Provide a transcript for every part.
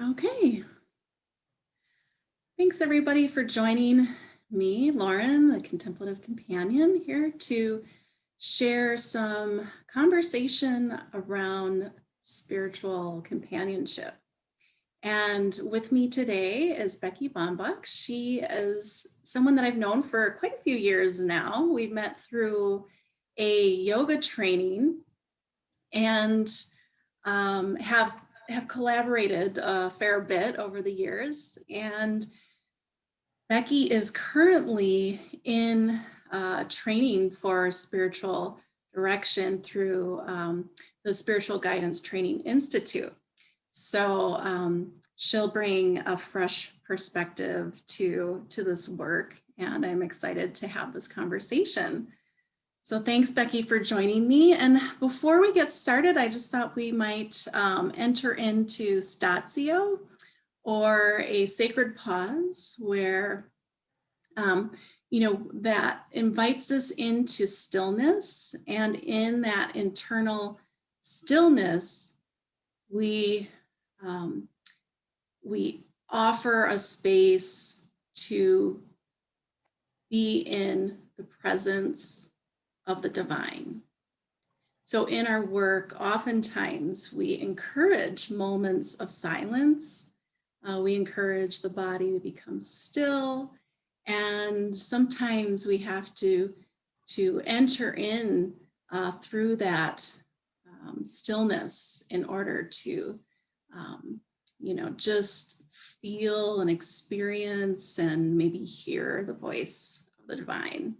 Okay. Thanks everybody for joining me, Lauren, the Contemplative Companion, here to share some conversation around spiritual companionship. And with me today is Becky Baumbach. She is someone that I've known for quite a few years now. We met through a yoga training and have collaborated a fair bit over the years. And Becky is currently in training for spiritual direction through the Spiritual Guidance Training Institute. So she'll bring a fresh perspective to this work, and I'm excited to have this conversation. So thanks, Becky, for joining me. And before we get started, I just thought we might enter into statio, or a sacred pause, where that invites us into stillness. And in that internal stillness, we offer a space to be in the presence of the divine. So in our work, oftentimes we encourage moments of silence. We encourage the body to become still. And sometimes we have to enter in through that stillness in order to, just feel and experience and maybe hear the voice of the divine.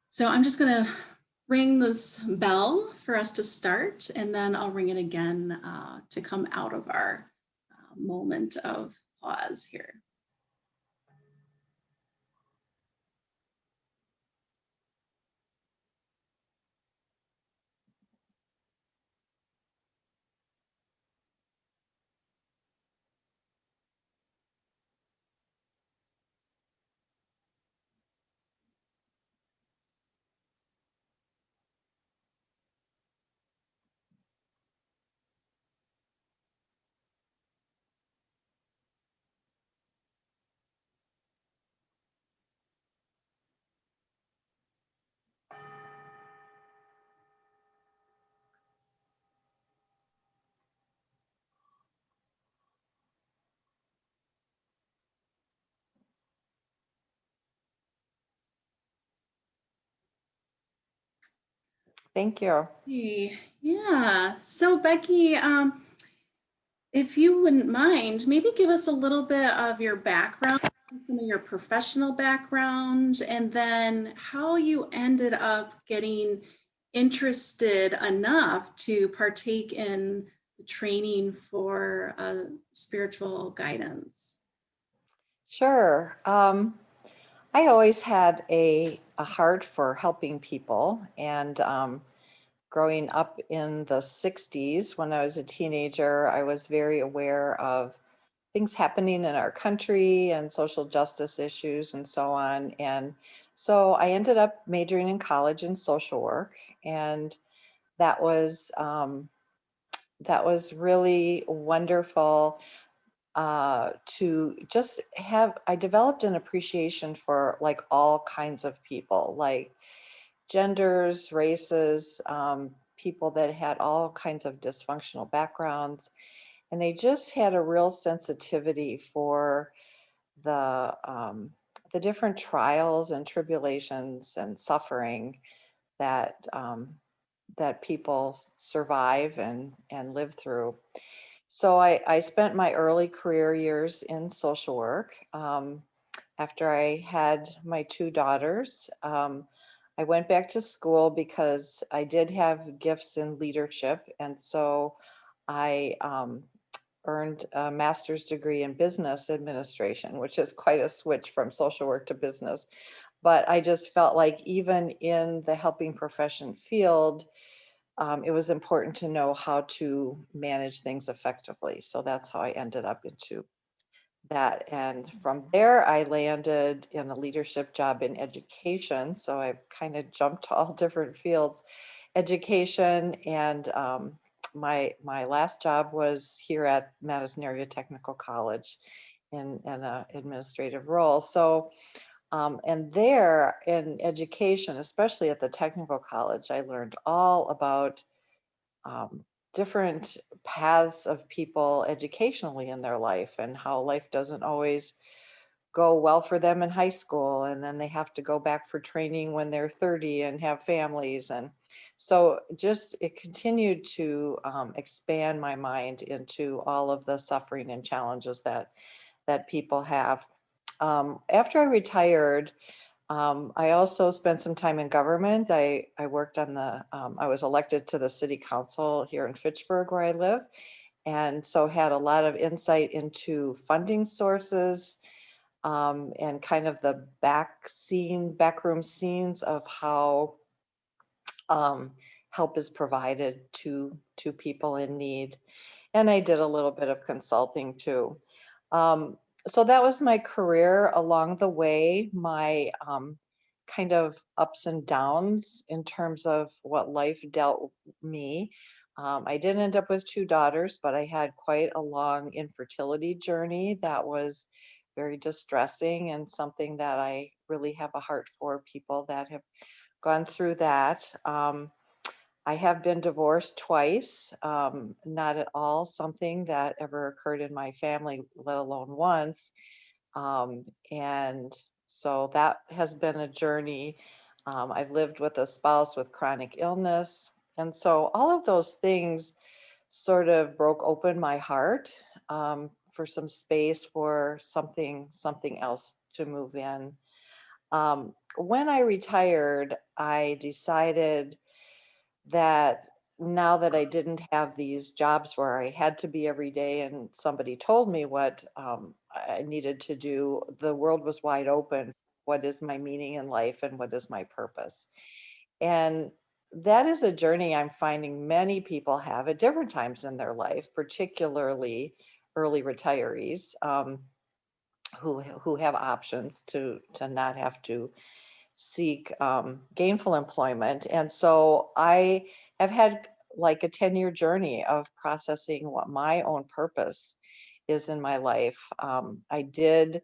So I'm just going to ring this bell for us to start, and then I'll ring it again to come out of our moment of pause here. Thank you. Yeah. So Becky, if you wouldn't mind, maybe give us a little bit of your background, some of your professional background, and then how you ended up getting interested enough to partake in the training for spiritual guidance. Sure. I always had a heart for helping people, and growing up in the 60s when I was a teenager, I was very aware of things happening in our country and social justice issues and so on. And so I ended up majoring in college in social work, and that was really wonderful to just have. I developed an appreciation for like all kinds of people, like genders, races, people that had all kinds of dysfunctional backgrounds, and they just had a real sensitivity for the different trials and tribulations and suffering that that people survive and live through. So I spent my early career years in social work. After I had my two daughters, I went back to school because I did have gifts in leadership. And so I earned a master's degree in business administration, which is quite a switch from social work to business. But I just felt like even in the helping profession field, it was important to know how to manage things effectively. So that's how I ended up into that. And from there, I landed in a leadership job in education. So I kind of jumped to all different fields, education and my last job was here at Madison Area Technical College in a administrative role. So and there in education, especially at the technical college, I learned all about um, different paths of people educationally in their life and how life doesn't always go well for them in high school, and then they have to go back for training when they're 30 and have families. And so just it continued to expand my mind into all of the suffering and challenges that people have. After I retired, I also spent some time in government. I worked on I was elected to the city council here in Fitchburg where I live. And so had a lot of insight into funding sources, and kind of the backroom scenes of how um, help is provided to people in need. And I did a little bit of consulting too. Um, so that was my career. Along the way, my kind of ups and downs in terms of what life dealt me. I did end up with two daughters, but I had quite a long infertility journey that was very distressing, and something that I really have a heart for people that have gone through that. I have been divorced twice, not at all something that ever occurred in my family, let alone once. And so that has been a journey. I've lived with a spouse with chronic illness. And so all of those things sort of broke open my heart, for some space for something else to move in. When I retired, I decided that now that I didn't have these jobs where I had to be every day and somebody told me what I needed to do, the world was wide open. What is my meaning in life and what is my purpose? And that is a journey I'm finding many people have at different times in their life, particularly early retirees, who have options to not have to seek gainful employment. And so I have had like a 10-year journey of processing what my own purpose is in my life. I did,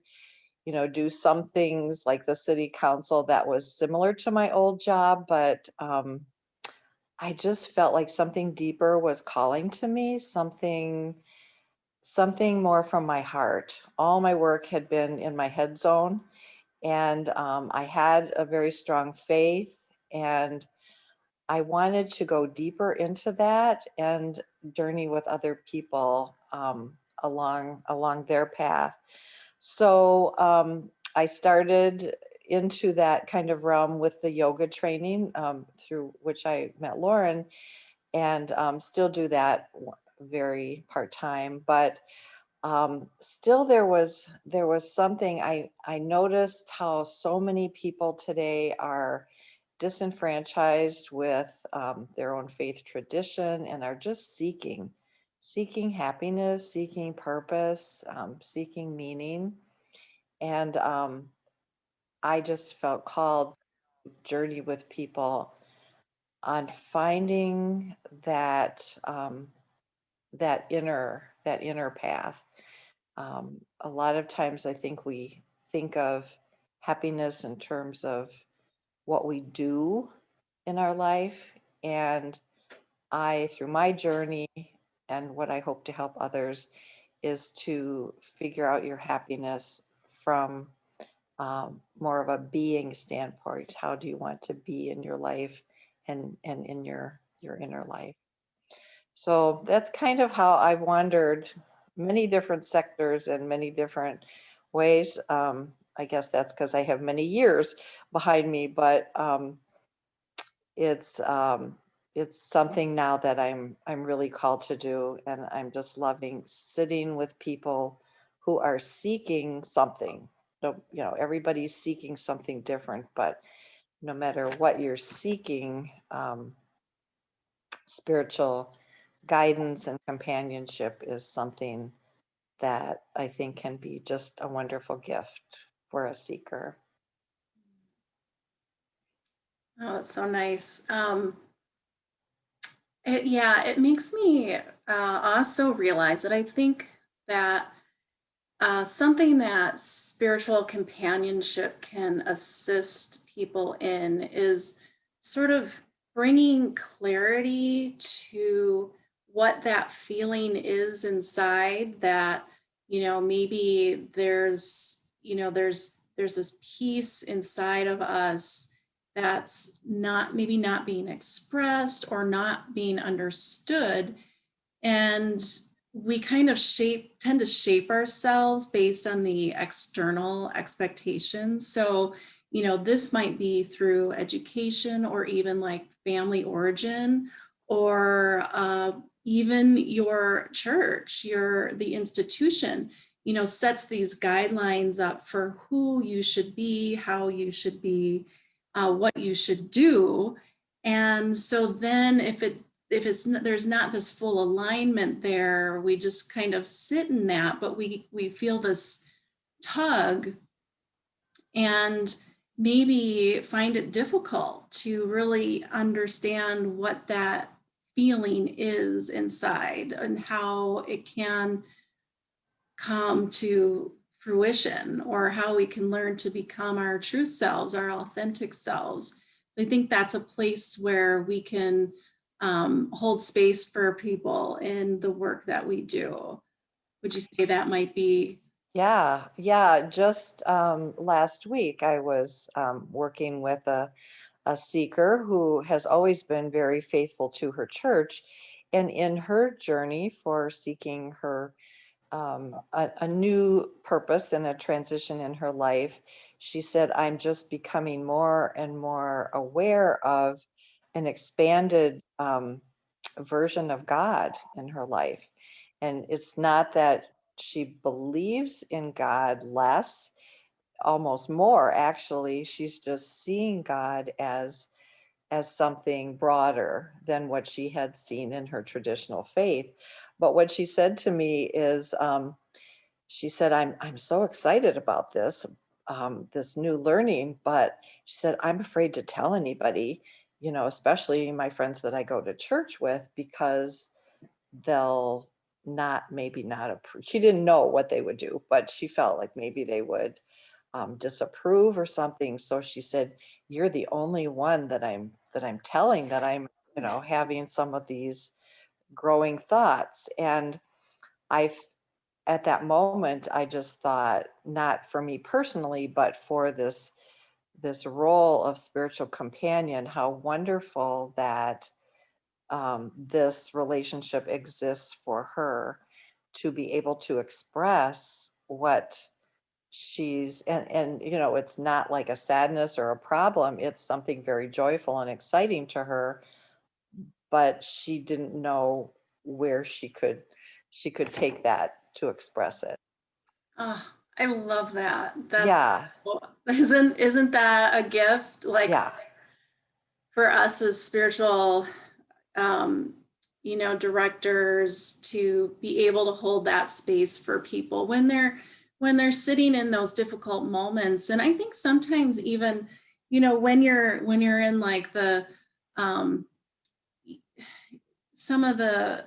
do some things like the city council that was similar to my old job, but I just felt like something deeper was calling to me, something more from my heart. All my work had been in my head zone, and I had a very strong faith, and I wanted to go deeper into that and journey with other people along their path. So I started into that kind of realm with the yoga training, through which I met Lauren, and still do that very part time. But still there was something I noticed how so many people today are disenfranchised with their own faith tradition and are just seeking happiness, seeking purpose, seeking meaning. And I just felt called to journey with people on finding that inner path. A lot of times I think we think of happiness in terms of what we do in our life. And through my journey and what I hope to help others, is to figure out your happiness from more of a being standpoint. How do you want to be in your life and in your inner life? So that's kind of how I've wandered many different sectors and many different ways. I guess that's because I have many years behind me, but it's um, it's something now that I'm really called to do, and I'm just loving sitting with people who are seeking something. So, everybody's seeking something different, but no matter what you're seeking, spiritual guidance and companionship is something that I think can be just a wonderful gift for a seeker. Oh, it's so nice. Yeah, it makes me also realize that I think that something that spiritual companionship can assist people in is sort of bringing clarity to what that feeling is inside that, maybe there's this piece inside of us that's maybe not being expressed or not being understood, and we kind of tend to shape ourselves based on the external expectations. So, this might be through education or even like family origin, or even your church, the institution, sets these guidelines up for who you should be, how you should be, what you should do. And so then there's not this full alignment there, we just kind of sit in that, but we feel this tug and maybe find it difficult to really understand what that feeling is inside and how it can come to fruition, or how we can learn to become our true selves, our authentic selves. So I think that's a place where we can hold space for people in the work that we do. Would you say that might be? Yeah, yeah. Just last week, I was working with a seeker who has always been very faithful to her church. And in her journey for seeking her a new purpose and a transition in her life, she said, I'm just becoming more and more aware of an expanded version of God in her life. And it's not that she believes in God less, almost more actually. She's just seeing God as something broader than what she had seen in her traditional faith. But what she said to me is, she said, I'm so excited about this new learning, but she said, I'm afraid to tell anybody, especially my friends that I go to church with, because they'll maybe not approve. She didn't know what they would do, but she felt like maybe they would disapprove or something. So she said, "You're the only one that I'm telling that I'm, having some of these growing thoughts." And I, at that moment, I just thought, not for me personally, but for this role of spiritual companion, how wonderful that this relationship exists for her to be able to express what she's and it's not like a sadness or a problem, it's something very joyful and exciting to her, but she didn't know where she could take that to express it. Oh, I love that. That's Yeah, isn't that a gift? Like, yeah, for us as spiritual um, directors, to be able to hold that space for people when they're sitting in those difficult moments. And I think sometimes even, when you're in like the um, some of the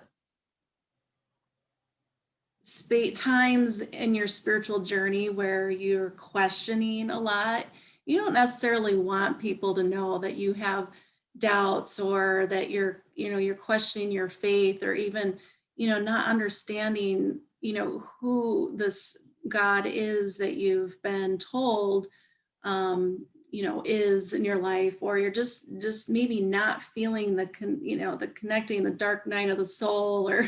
times in your spiritual journey where you're questioning a lot, you don't necessarily want people to know that you have doubts, or that you're questioning your faith, or even, not understanding, who this God is that you've been told is in your life, or you're just maybe not feeling the connecting, the dark night of the soul or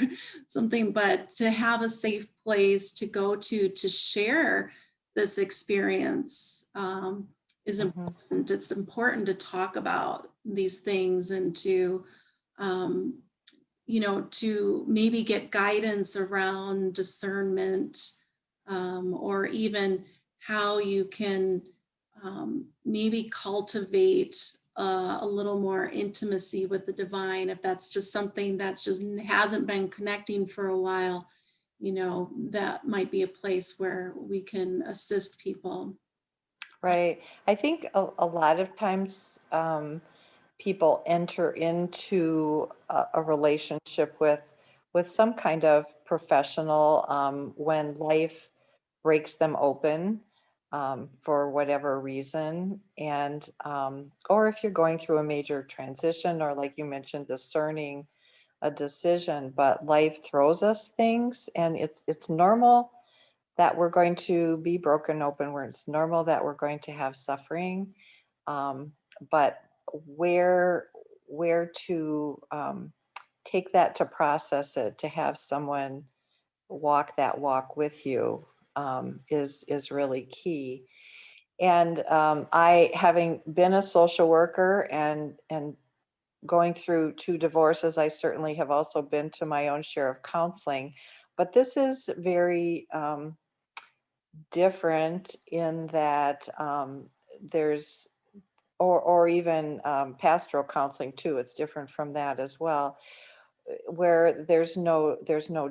something. But to have a safe place to go to share this experience is hmm, important. It's important to talk about these things, and um, to maybe get guidance around discernment, or even how you can maybe cultivate a little more intimacy with the divine, if that's just something that's just hasn't been connecting for a while. That might be a place where we can assist people. right. I think a lot of times people enter into a relationship with some kind of professional when life breaks them open for whatever reason, and or if you're going through a major transition, or like you mentioned, discerning a decision. But life throws us things, and it's normal that we're going to be broken open, where it's normal that we're going to have suffering. But where to take that, to process it, to have someone walk that walk with you is really key. And I, having been a social worker and going through 2 divorces, I certainly have also been to my own share of counseling. But this is very different in that there's, or even pastoral counseling too. It's different from that as well, where there's no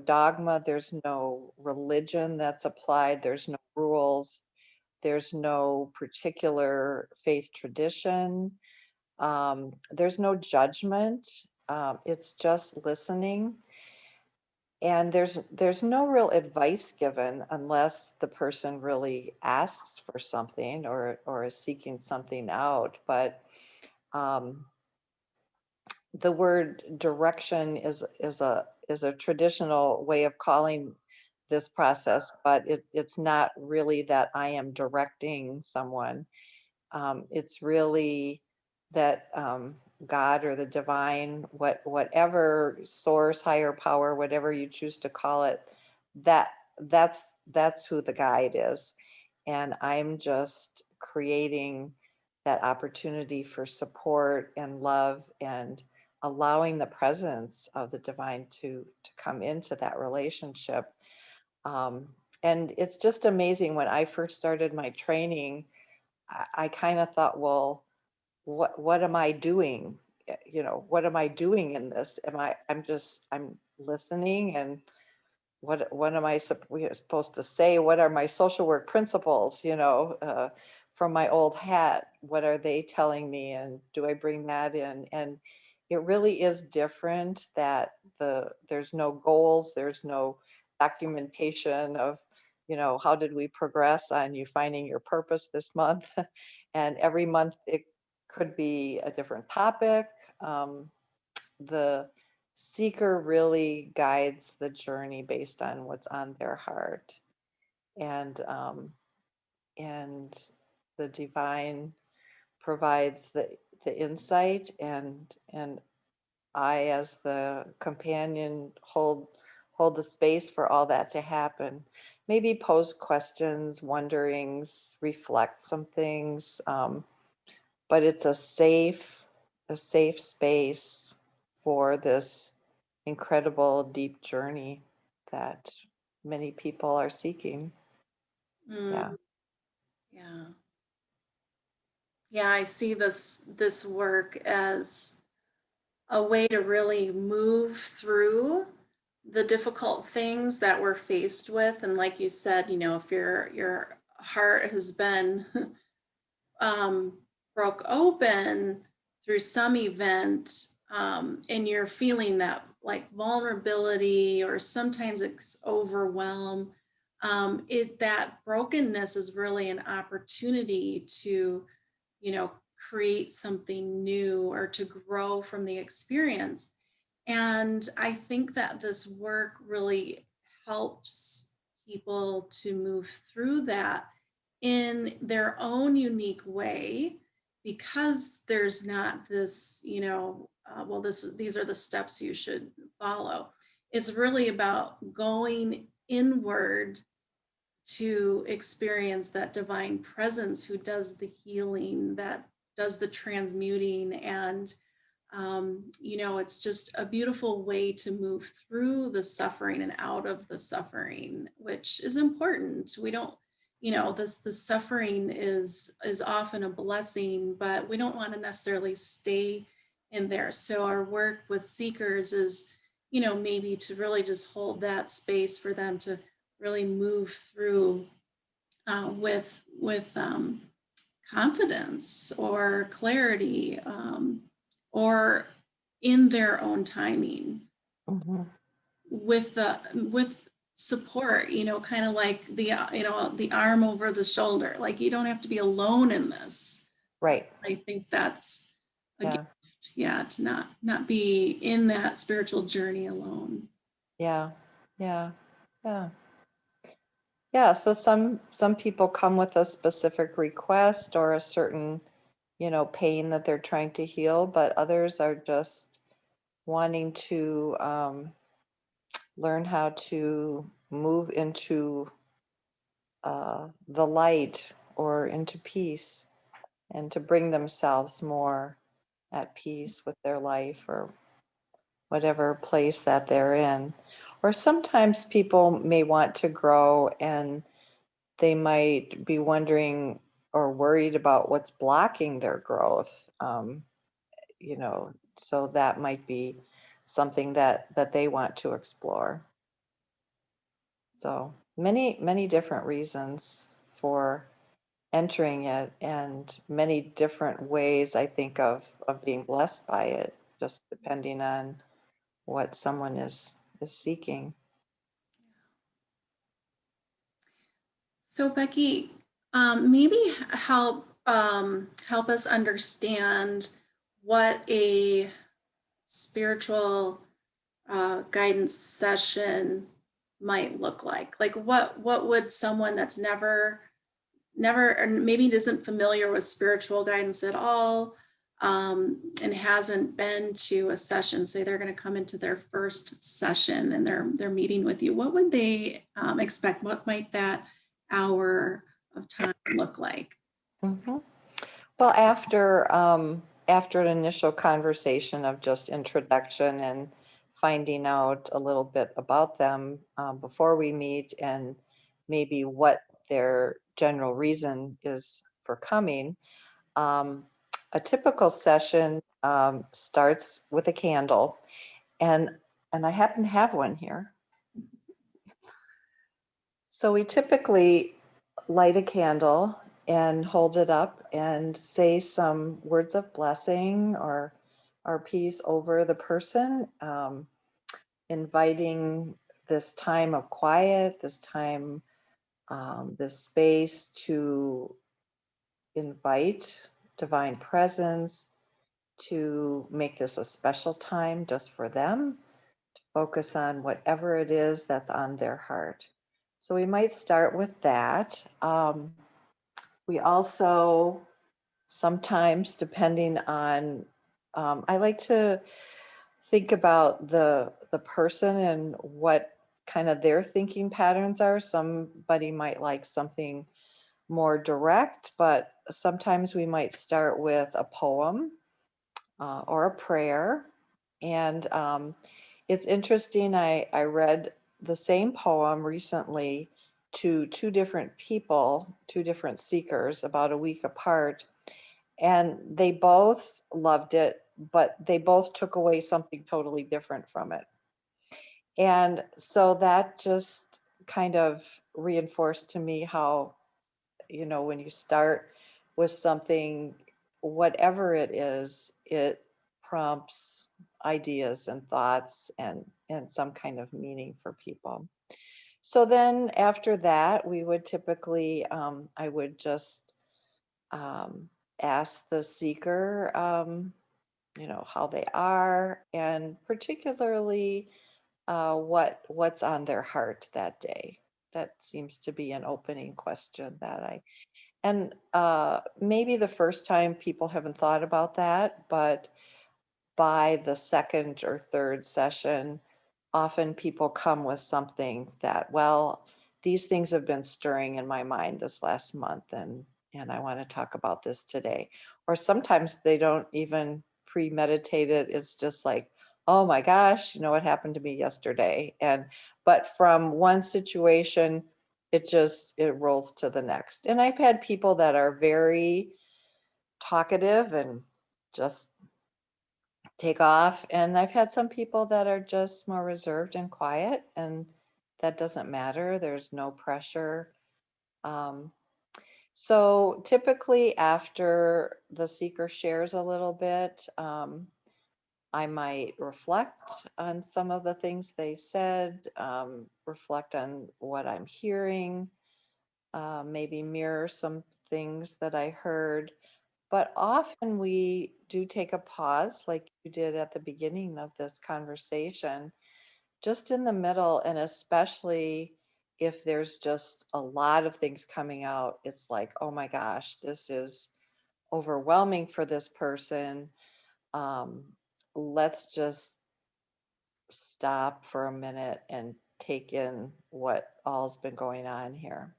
dogma, there's no religion that's applied, there's no rules, there's no particular faith tradition, there's no judgment. It's just listening, and there's no real advice given unless the person really asks for something, or is seeking something out. But um, the word direction is a traditional way of calling this process, but it's not really that I am directing someone. It's really that God, or the divine, whatever source, higher power, whatever you choose to call it, that that's who the guide is. And I'm just creating that opportunity for support and love, and allowing the presence of the divine to come into that relationship. Um, and it's just amazing. When I first started my training, I kind of thought, well, what am I doing? What am I doing in this? I'm listening, and what am we are supposed to say? What are my social work principles, from my old hat? What are they telling me? And do I bring that in? And it really is different, that there's no goals, there's no documentation of, how did we progress on you finding your purpose this month? And every month it could be a different topic. The seeker really guides the journey based on what's on their heart, and the divine provides the insight, and I, as the companion, hold the space for all that to happen. Maybe pose questions, wonderings, reflect some things, but it's a safe space for this incredible deep journey that many people are seeking. Mm, Yeah. yeah. Yeah, I see this work as a way to really move through the difficult things that we're faced with. And like you said, if your heart has been um, broke open through some event, and you're feeling that like vulnerability, or sometimes it's overwhelm, that brokenness is really an opportunity to, create something new, or to grow from the experience. And I think that this work really helps people to move through that in their own unique way, because there's not this, well, these are the steps you should follow. It's really about going inward to experience that divine presence who does the healing, that does the transmuting. And it's just a beautiful way to move through the suffering and out of the suffering, which is important. We don't, this the suffering is often a blessing, but we don't want to necessarily stay in there. So our work with seekers is, maybe to really just hold that space for them to really move through with confidence or clarity. or in their own timing Mhm. with support, kind of like the arm over the shoulder. Like, you don't have to be alone in this. Right. I think that's a Yeah. gift, yeah, to not be in that spiritual journey alone. Yeah. Yeah. Yeah. Yeah. So some people come with a specific request or a certain, pain that they're trying to heal, but others are just wanting to learn how to move into the light or into peace, and to bring themselves more at peace with their life or whatever place that they're in. Or sometimes people may want to grow and they might be wondering or worried about what's blocking their growth. So that might be something that they want to explore. So many different reasons for entering it, and many different ways I think of being blessed by it, just depending on what someone is seeking. So Becky, maybe help us understand what a spiritual guidance session might look like. Like, what would someone that's never or maybe isn't familiar with spiritual guidance at all, and hasn't been to a session, say they're going to come into their first session and they're meeting with you, what would they expect? What might that hour of time look like? Mhm. Well, after an initial conversation of just introduction and finding out a little bit about them before we meet, and maybe what their general reason is for coming, um, a typical session starts with a candle, and I happen to have one here. So we typically light a candle and hold it up and say some words of blessing or peace over the person, inviting this time of quiet, this time, this space to invite divine presence, to make this a special time just for them, to focus on whatever it is that's on their heart. So we might start with that. We also sometimes, depending on, I like to think about the person and what kind of their thinking patterns are. Somebody might like something more direct, but sometimes we might start with a poem or a prayer. And it's interesting, I read the same poem recently to two different people, two different seekers, about a week apart, and they both loved it, but they both took away something totally different from it. And so that just kind of reinforced to me how, when you start with something, whatever it is, it prompts ideas and thoughts and some kind of meaning for people. So then after that, we would typically, I would just um, ask the seeker, how they are, and particularly what's on their heart that day. That seems to be an opening question that and maybe the first time people haven't thought about that, but by the second or third session, often people come with something that, well, these things have been stirring in my mind this last month, and I want to talk about this today. Or sometimes they don't even premeditate it. It's just like, oh my gosh, you know what happened to me yesterday? But from one situation, it rolls to the next. And I've had people that are very talkative and just take off. And I've had some people that are just more reserved and quiet, and that doesn't matter. There's no pressure. Um, so typically, after the seeker shares a little bit, I might reflect on some of the things they said, reflect on what I'm hearing, maybe mirror some things that I heard. But often we do take a pause, like you did at the beginning of this conversation, just in the middle, and especially if there's just a lot of things coming out, it's like, oh my gosh, this is overwhelming for this person. Um, let's just stop for a minute and take in what all's been going on here.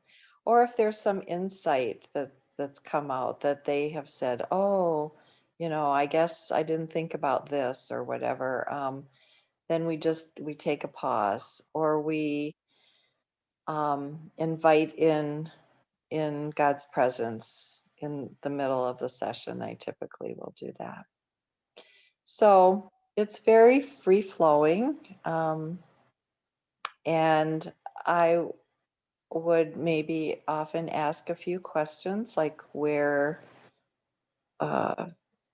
Or if there's some insight that's come out that they have said, oh, I guess I didn't think about this or whatever. Then we take a pause, or we invite in God's presence in the middle of the session. I typically will do that. So it's very free flowing. And I would maybe often ask a few questions like uh,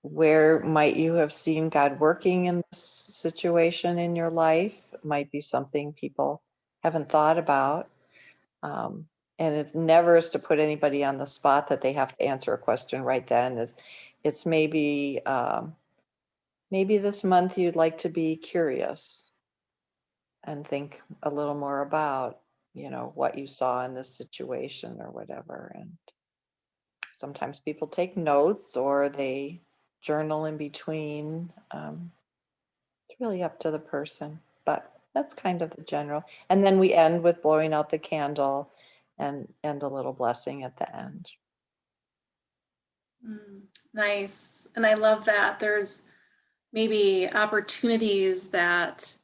where might you have seen God working in this situation in your life? Might be something people haven't thought about. Um, and it never is to put anybody on the spot that they have to answer a question right then. It's maybe this month you'd like to be curious and think a little more about, what you saw in this situation or whatever. And sometimes people take notes or they journal in between. It's really up to the person, but that's kind of the general. And then we end with blowing out the candle and a little blessing at the end. Nice. And I love that there's maybe opportunities that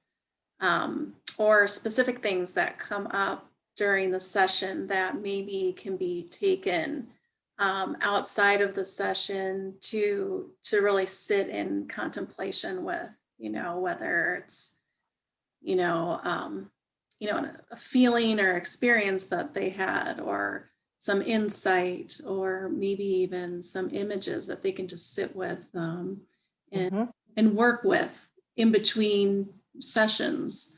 or specific things that come up during the session that maybe can be taken outside of the session to really sit in contemplation with, whether it's, you know, um, a feeling or experience that they had, or some insight, or maybe even some images that they can just sit with and, Mm-hmm. and work with in between sessions.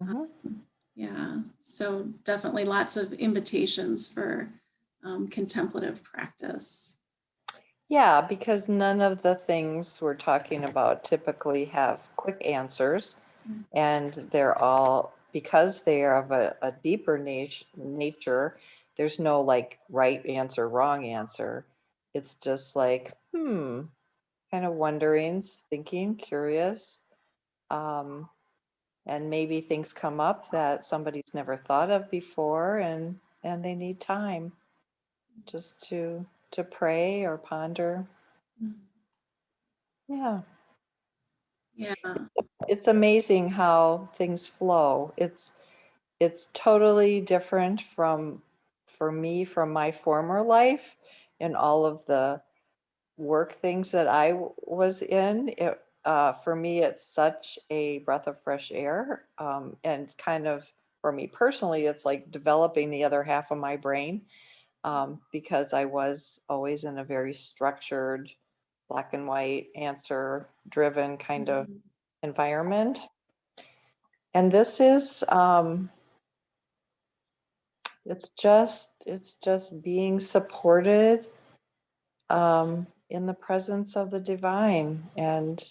Mm-hmm. Yeah, so definitely lots of invitations for contemplative practice. Yeah, because none of the things we're talking about typically have quick answers, and they're all, because they are of a deeper nature, there's no like right answer, wrong answer. It's just like, kind of wonderings, thinking, curious. And maybe things come up that somebody's never thought of before, and they need time just to pray or ponder. Yeah. Yeah. It's amazing how things flow. It's totally different for me from my former life and all of the work things that I was in. For me, it's such a breath of fresh air, and kind of for me personally, it's like developing the other half of my brain, because I was always in a very structured, black and white, answer driven kind of environment. And this is it's just being supported in the presence of the divine and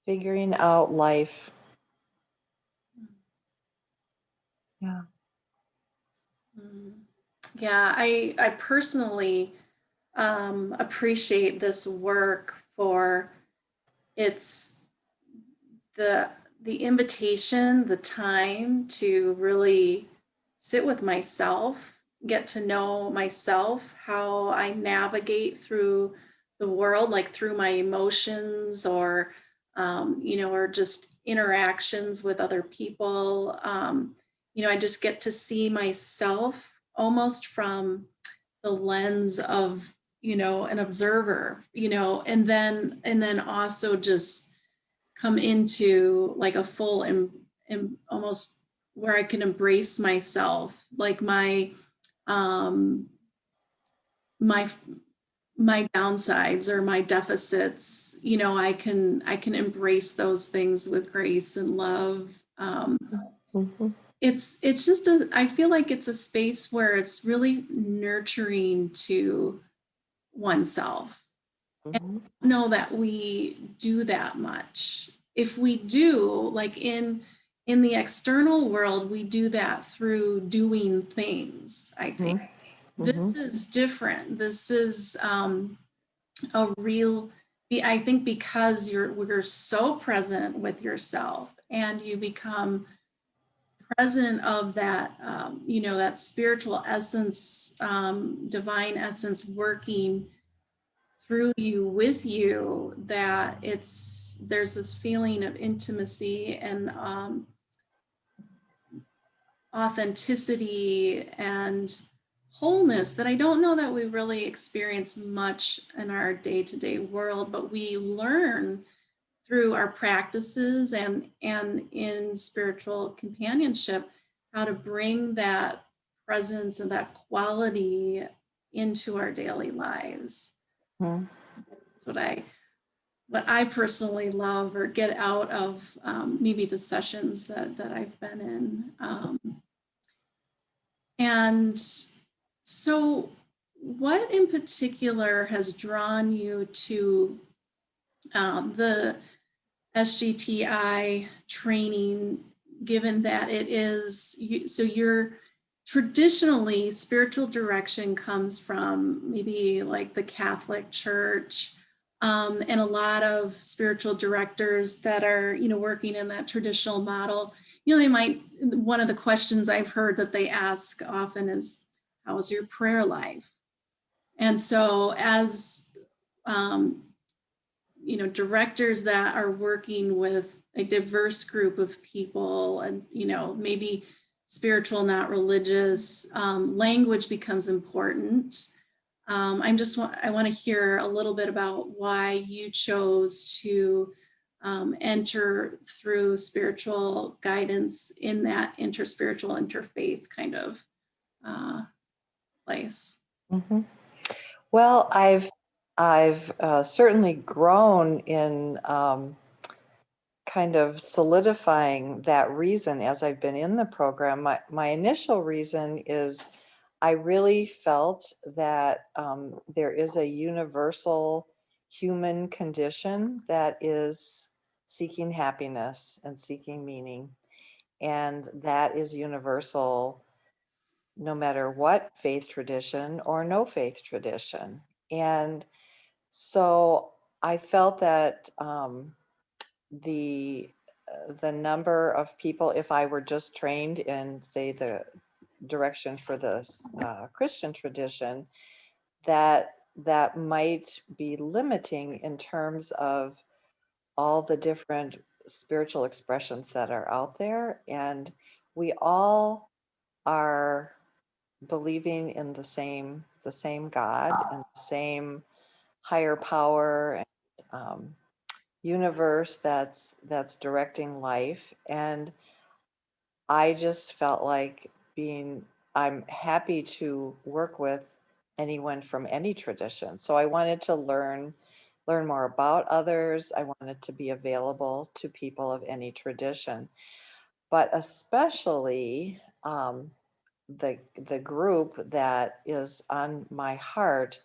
figuring out life. Yeah. Yeah, I personally appreciate this work for its the invitation, the time to really sit with myself, get to know myself, how I navigate through the world, like through my emotions, or or just interactions with other people. I just get to see myself almost from the lens of an observer, and then also just come into like a full and almost where I can embrace myself, like my um my my downsides or my deficits, you know, I can embrace those things with grace and love. Mhm. It's just I feel like it's a space where it's really nurturing to oneself. Mhm. Know that we do that much. If we do, like in the external world, we do that through doing things, I think. Mhm. This Mhm. is different. This is a real, I think, because we're so present with yourself and you become present of that, you know, that spiritual essence, divine essence working through you, with you, that there's this feeling of intimacy and authenticity and wholeness that I don't know that we really experience much in our day-to-day world, but we learn through our practices and in spiritual companionship how to bring that presence and that quality into our daily lives. Mhm. That's what I personally love or get out of maybe the sessions that I've been in. And so, what in particular has drawn you to the SGTI training, given that it is, so you're traditionally spiritual direction comes from maybe like the Catholic Church, and a lot of spiritual directors that are, you know, working in that traditional model, you know, they might, one of the questions I've heard that they ask often is, how is your prayer life? And so as um, you know, directors that are working with a diverse group of people and, you know, maybe spiritual, not religious, language becomes important. I want to hear a little bit about why you chose to enter through spiritual guidance in that interspiritual, interfaith kind of uh, place. Mhm. Well, I've certainly grown in kind of solidifying that reason as I've been in the program. My initial reason is I really felt that there is a universal human condition that is seeking happiness and seeking meaning. And that is universal no matter what faith tradition or no faith tradition. And so I felt that the the number of people, if I were just trained in, say, the direction for the Christian tradition, that might be limiting in terms of all the different spiritual expressions that are out there, and we all are believing in the same God and the same higher power and universe that's directing life. And I just felt like I'm happy to work with anyone from any tradition. So I wanted to learn more about others. I wanted to be available to people of any tradition, but especially the group that is on my heart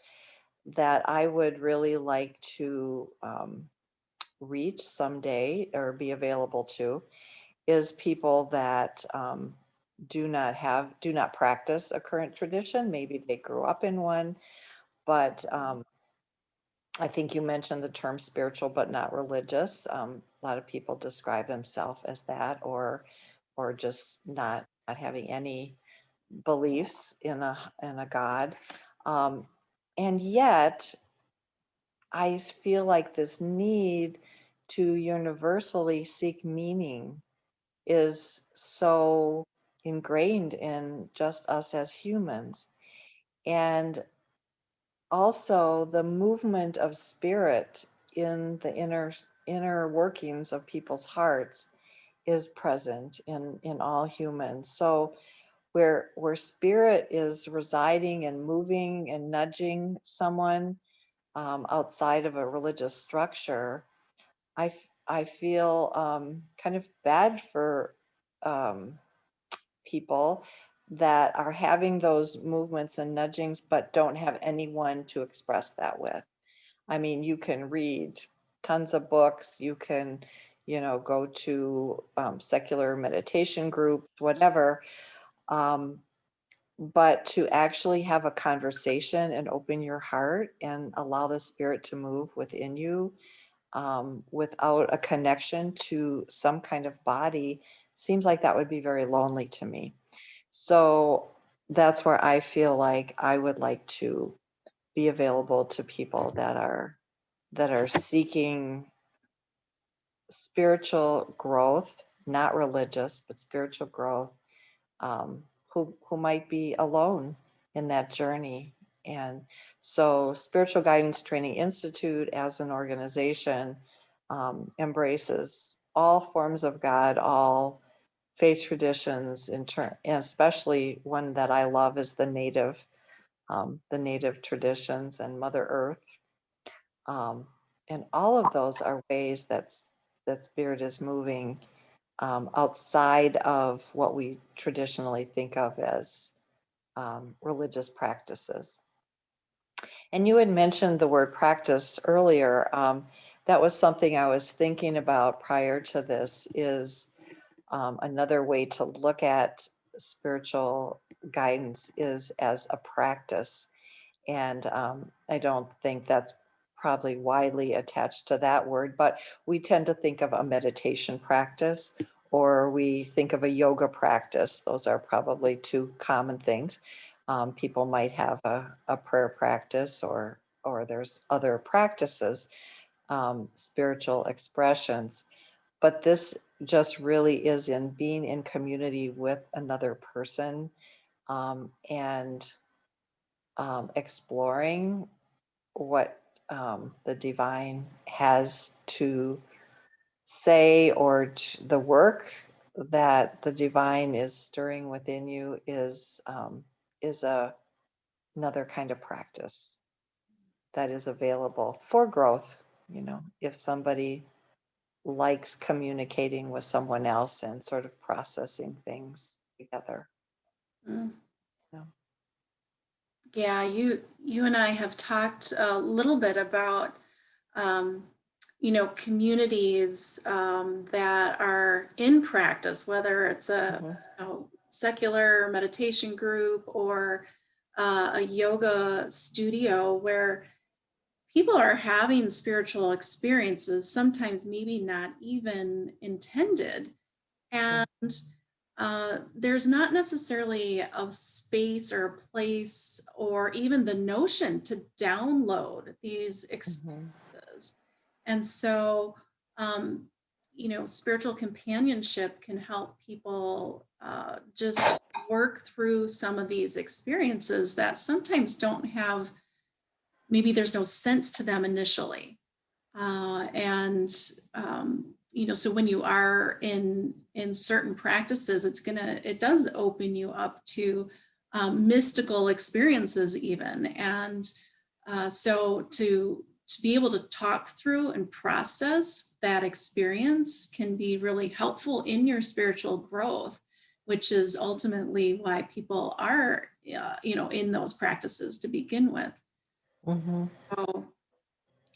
that I would really like to reach someday or be available to is people that do not practice a current tradition. Maybe they grew up in one, but I think you mentioned the term spiritual but not religious. A lot of people describe themselves as that, or just not having any beliefs in a God. Um, and yet, I feel like this need to universally seek meaning is so ingrained in just us as humans. And also the movement of spirit in the inner workings of people's hearts is present in all humans. So where spirit is residing and moving and nudging someone, outside of a religious structure, I feel kind of bad for um, people that are having those movements and nudgings, but don't have anyone to express that with. I mean, you can read tons of books, you can, go to secular meditation groups, whatever. Um, but to actually have a conversation and open your heart and allow the spirit to move within you without a connection to some kind of body seems like that would be very lonely to me. So that's where I feel like I would like to be available to people that are seeking spiritual growth, not religious, but spiritual growth, who might be alone in that journey. And so, Spiritual Guidance Training Institute, as an organization, embraces all forms of God, all faith traditions, and especially one that I love is the native traditions and Mother Earth. Um, and all of those are ways that spirit is moving outside of what we traditionally think of as religious practices. And you had mentioned the word practice earlier. That was something I was thinking about prior to this is another way to look at spiritual guidance is as a practice. And I don't think that's probably widely attached to that word, but we tend to think of a meditation practice or we think of a yoga practice. Those are probably two common things. People might have a prayer practice or there's other practices, spiritual expressions. But this just really is in being in community with another person and exploring what the divine has to say or the work that the divine is stirring within you is another kind of practice that is available for growth. If somebody likes communicating with someone else and sort of processing things together. Mm. Yeah. Yeah, you and I have talked a little bit about um, communities that are in practice, whether it's Mhm. a secular meditation group or a yoga studio where people are having spiritual experiences, sometimes maybe not even intended. And there's not necessarily a space or a place or even the notion to download these Mhm. experiences. And so, spiritual companionship can help people just work through some of these experiences that sometimes don't have, maybe there's no sense to them initially. And so when you are in certain practices, it does open you up to mystical experiences even. And so to be able to talk through and process that experience can be really helpful in your spiritual growth, which is ultimately why people are in those practices to begin with. Mhm. So,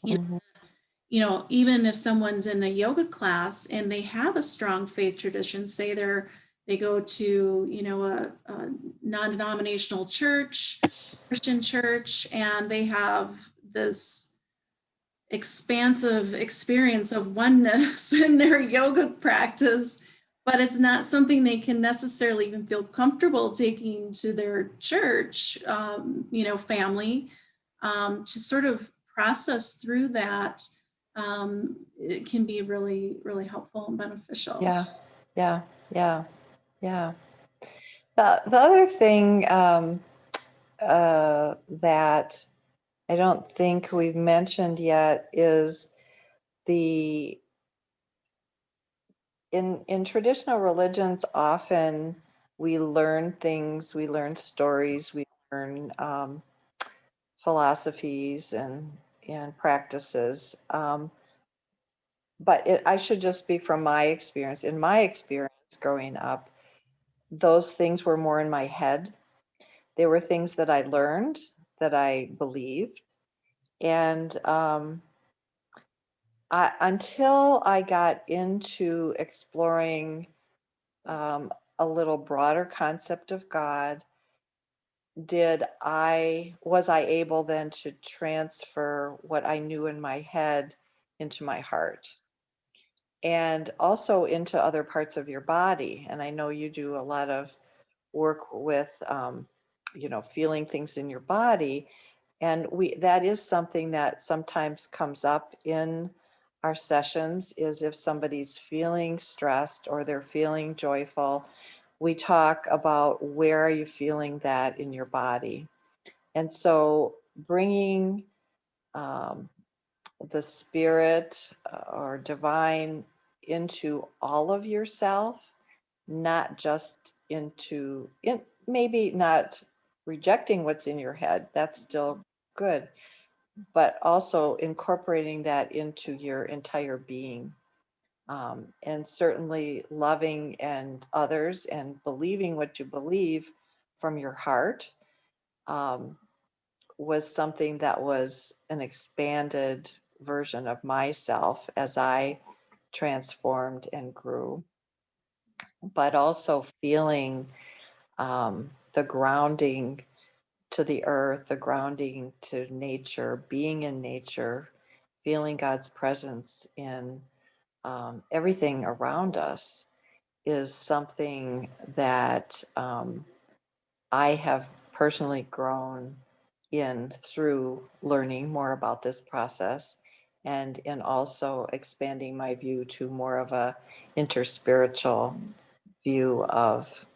Mhm. even if someone's in a yoga class and they have a strong faith tradition, say they go to, a non-denominational church, Christian church, and they have this expansive experience of oneness in their yoga practice, but it's not something they can necessarily even feel comfortable taking to their church, family, to sort of process through that. It can be really, really helpful and beneficial. Yeah, yeah, yeah, yeah. The other thing that I don't think we've mentioned yet is the in traditional religions, often we learn things, we learn stories, we learn philosophies and practices. But I should just speak from my experience. In my experience growing up, those things were more in my head. They were things that I learned, that I believed. And until I got into exploring a little broader concept of God, was I able then to transfer what I knew in my head into my heart and also into other parts of your body. And I know you do a lot of work with feeling things in your body, and that is something that sometimes comes up in our sessions, is if somebody's feeling stressed or they're feeling joyful, we talk about where are you feeling that in your body. And so bringing the spirit or divine into all of yourself, not just maybe not rejecting what's in your head, that's still good, but also incorporating that into your entire being. And certainly loving and others and believing what you believe from your heart was something that was an expanded version of myself as I transformed and grew, but also feeling the grounding to the earth, the grounding to nature, being in nature, feeling God's presence in everything around us is something that I have personally grown in through learning more about this process, and in also expanding my view to more of a interspiritual view of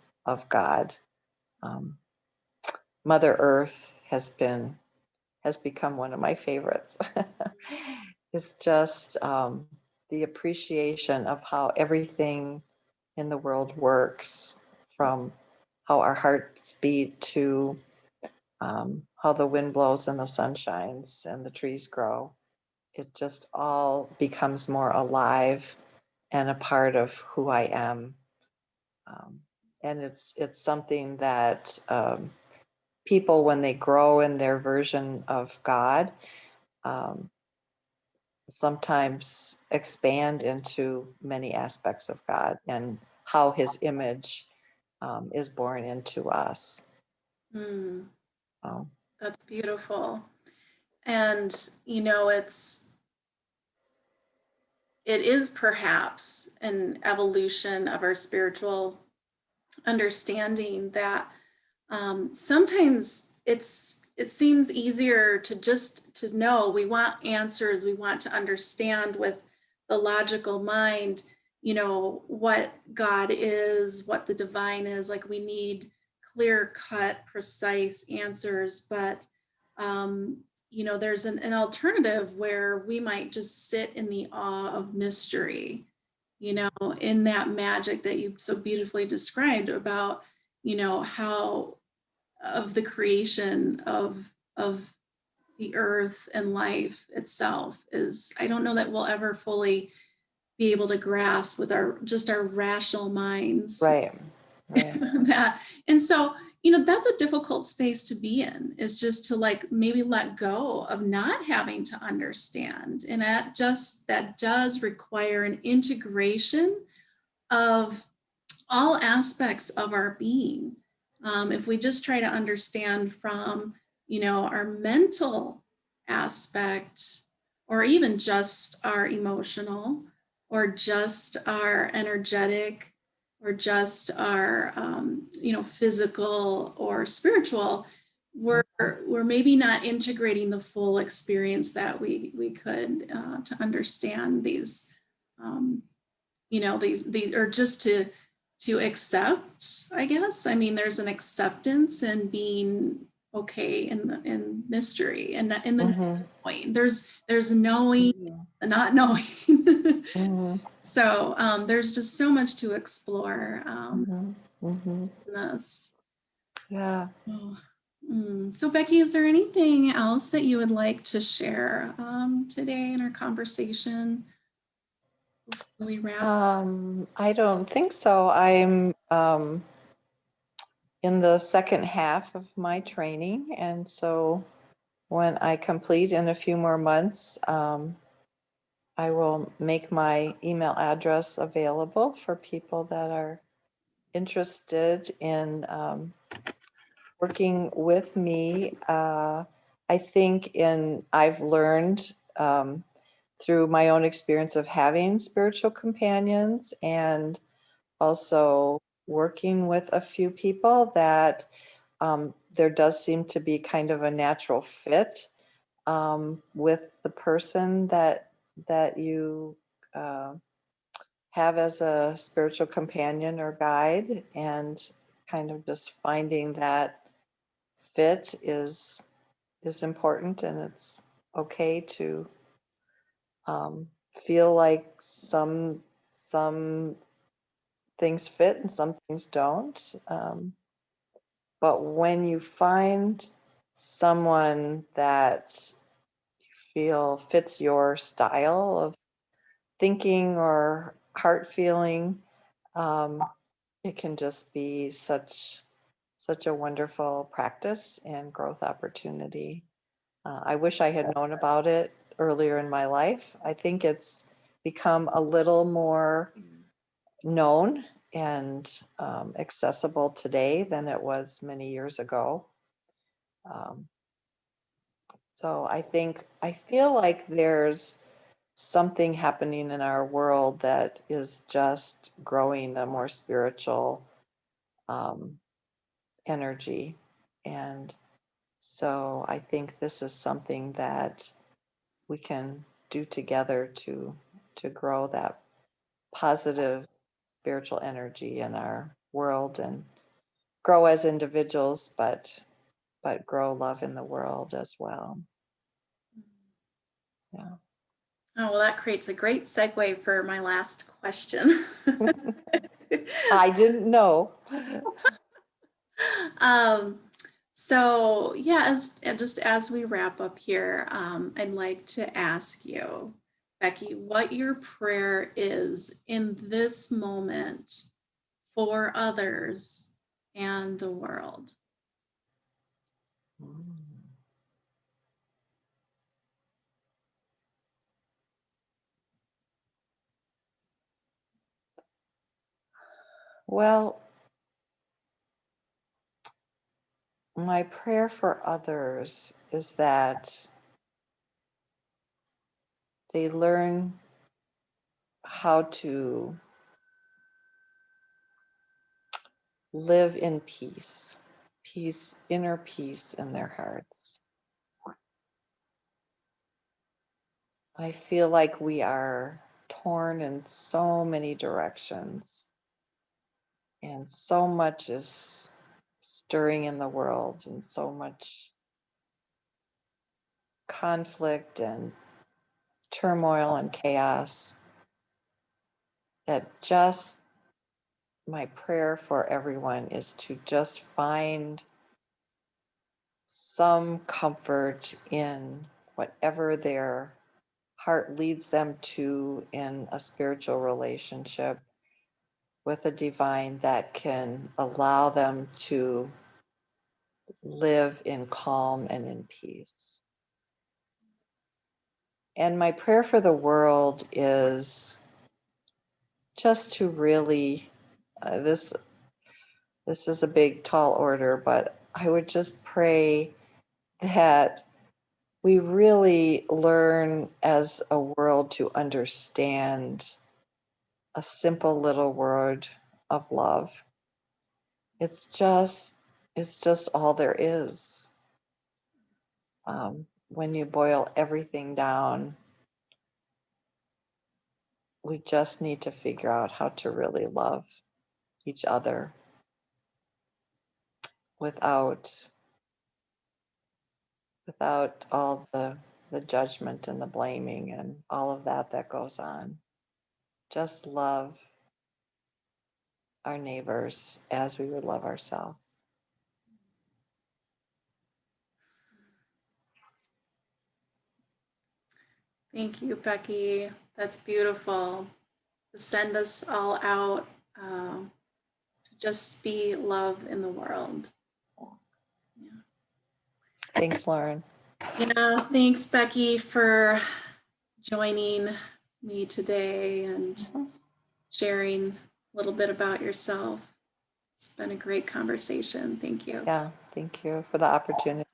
God. Um, Mother Earth has become one of my favorites. It's just the appreciation of how everything in the world works, from how our hearts beat to how the wind blows and the sun shines and the trees grow. It just all becomes more alive and a part of who I am. Um, and it's something that people, when they grow in their version of God, um, sometimes expand into many aspects of God and how his image is born into us. Mm, Um, that's beautiful. And, you know, it is perhaps an evolution of our spiritual understanding that sometimes it seems easier to just to know. We want answers, we want to understand with the logical mind, you know, what God is, what the divine is. Like, we need clear cut, precise answers. But you know, there's an alternative where we might just sit in the awe of mystery, you know, in that magic that you so beautifully described about, you know, how of the creation of the earth and life itself is. I don't know that we'll ever fully be able to grasp with our rational minds right, right. that. And so, you know, that's a difficult space to be in, is just to like maybe let go of not having to understand. And that does require an integration of all aspects of our being. If we just try to understand from, you know, our mental aspect, or even just our emotional, or just our energetic, or just our, you know, physical or spiritual, we're maybe not integrating the full experience that we could to understand these. You know, these or just to accept, I guess. I mean, there's an acceptance in being okay in mystery, and in the Mm-hmm. point there's knowing, Mm-hmm. not knowing. Mm-hmm. So there's just so much to explore Mm-hmm. Mm-hmm. in this. Yeah. Oh. So Becky, is there anything else that you would like to share today in our conversation before we wrap? I don't think so. I'm in the second half of my training, and so when I complete in a few more months, I will make my email address available for people that are interested in working with me. I think I've learned through my own experience of having spiritual companions and also working with a few people that there does seem to be kind of a natural fit with the person that you uh, have as a spiritual companion or guide, and kind of just finding that fit is important, and it's okay to feel like some things fit and some things don't. But when you find someone that you feel fits your style of thinking or heart feeling, um, it can just be such a wonderful practice and growth opportunity. I wish I had known about it earlier in my life. I think it's become a little more known and accessible today than it was many years ago. Um, so I feel like there's something happening in our world that is just growing a more spiritual um, energy. And so I think this is something that we can do together to grow that positive spiritual energy in our world and grow as individuals, but grow love in the world as well. Yeah. Oh, well, that creates a great segue for my last question. I didn't know. um, so yeah, just as we wrap up here, I'd like to ask you, Becky, what your prayer is in this moment for others and the world. Well, my prayer for others is that they learn how to live in peace, inner peace in their hearts. I feel like we are torn in so many directions, and so much is stirring in the world, and so much conflict and turmoil and chaos, that just my prayer for everyone is to just find some comfort in whatever their heart leads them to in a spiritual relationship with a divine that can allow them to live in calm and in peace. And my prayer for the world is just to really, this is a big tall order, but I would just pray that we really learn as a world to understand a simple little word of love. It's just all there is. When you boil everything down, we just need to figure out how to really love each other without all the judgment and the blaming and all of that goes on. Just love our neighbors as we would love ourselves. Thank you, Becky. That's beautiful. To send us all out to just be love in the world. Yeah. Thanks, Lauren. Yeah, thanks, Becky, for joining me today and sharing a little bit about yourself. It's been a great conversation. Thank you. Yeah, thank you for the opportunity.